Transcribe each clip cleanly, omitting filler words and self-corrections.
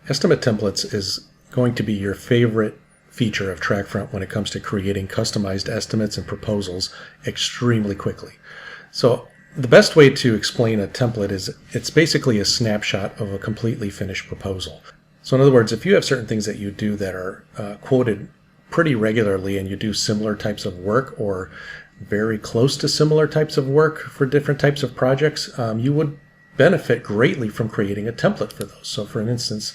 Estimate templates is going to be your favorite feature of Trackfront when it comes to creating customized estimates and proposals extremely quickly. So the best way to explain a template is it's basically a snapshot of a completely finished proposal. So in other words, if you have certain things that you do that are quoted pretty regularly and you do similar types of work or very close to similar types of work for different types of projects, you would benefit greatly from creating a template for those. So for instance,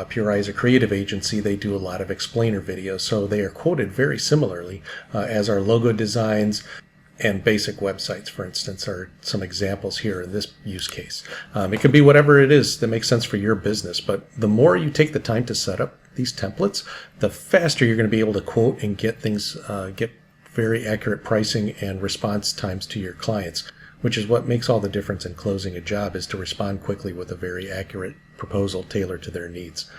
Pure Eye is a creative agency. They do a lot of explainer videos, so they are quoted very similarly, as are logo designs and basic websites, for instance, are some examples here in this use case. It can be whatever it is that makes sense for your business, but the more you take the time to set up these templates, the faster you're going to be able to quote and get things, get very accurate pricing and response times to your clients, which is what makes all the difference in closing a job, is to respond quickly with a very accurate proposal tailored to their needs.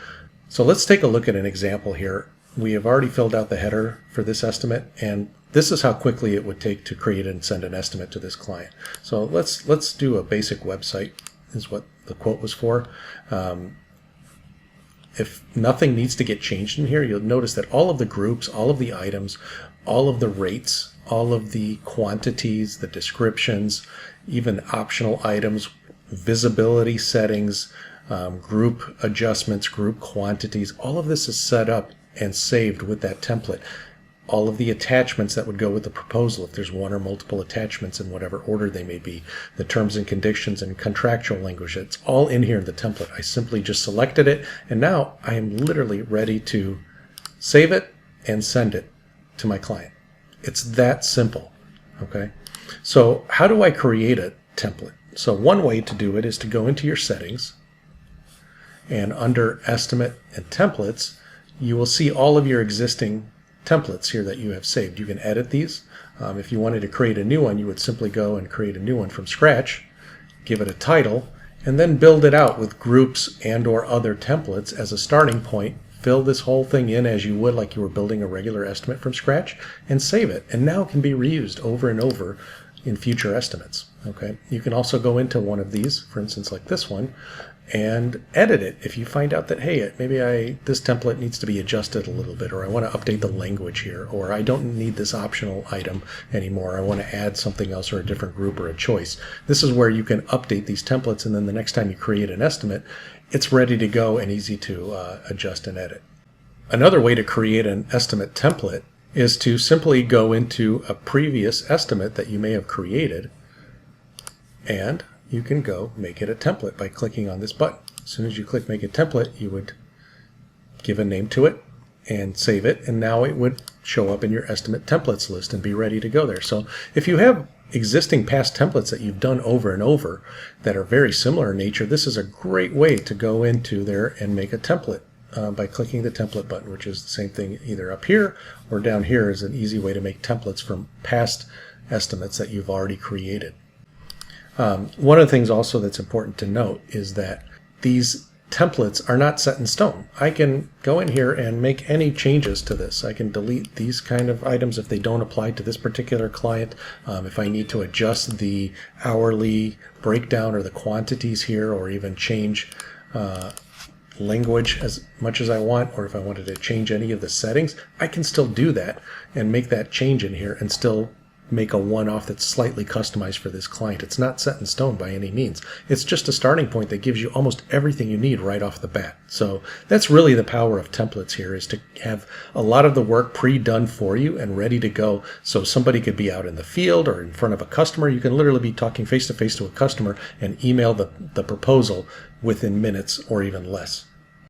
So let's take a look at an example here. We have already filled out the header for this estimate, and this is how quickly it would take to create and send an estimate to this client. So let's do a basic website, is what the quote was for. If nothing needs to get changed in here, you'll notice that all of the groups, all of the items, all of the rates, all of the quantities, the descriptions, even optional items, visibility settings, group adjustments, group quantities, all of this is set up and saved with that template. All of the attachments that would go with the proposal, if there's one or multiple attachments in whatever order they may be, the terms and conditions and contractual language, it's all in here in the template. I simply just selected it, and now I am literally ready to save it and send it to my client. It's that simple, okay? So how do I create a template? So one way to do it is to go into your settings, and under Estimate and Templates, you will see all of your existing templates here that you have saved. You can edit these. If you wanted to create a new one, you would simply go and create a new one from scratch, give it a title, and then build it out with groups and or other templates as a starting point. Fill this whole thing in as you would like you were building a regular estimate from scratch, and save it. And now it can be reused over and over in future estimates. Okay. You can also go into one of these, for instance, like this one, and edit it if you find out that, hey, maybe this template needs to be adjusted a little bit, or I want to update the language here, or I don't need this optional item anymore. I want to add something else or a different group or a choice. This is where you can update these templates, and then the next time you create an estimate, it's ready to go and easy to adjust and edit. Another way to create an estimate template is to simply go into a previous estimate that you may have created, and you can go make it a template by clicking on this button. As soon as you click make a template, you would give a name to it and save it, and now it would show up in your estimate templates list and be ready to go there. So if you have existing past templates that you've done over and over that are very similar in nature, this is a great way to go into there and make a template by clicking the template button, which is the same thing either up here or down here, is an easy way to make templates from past estimates that you've already created. One of the things also that's important to note is that these templates are not set in stone. I can go in here and make any changes to this. I can delete these kind of items if they don't apply to this particular client. If I need to adjust the hourly breakdown or the quantities here, or even change language as much as I want, or if I wanted to change any of the settings, I can still do that and make that change in here and still make a one-off that's slightly customized for this client. It's not set in stone by any means. It's just a starting point that gives you almost everything you need right off the bat. So that's really the power of templates here, is to have a lot of the work pre-done for you and ready to go. So somebody could be out in the field or in front of a customer. You can literally be talking face-to-face to a customer and email the proposal within minutes or even less.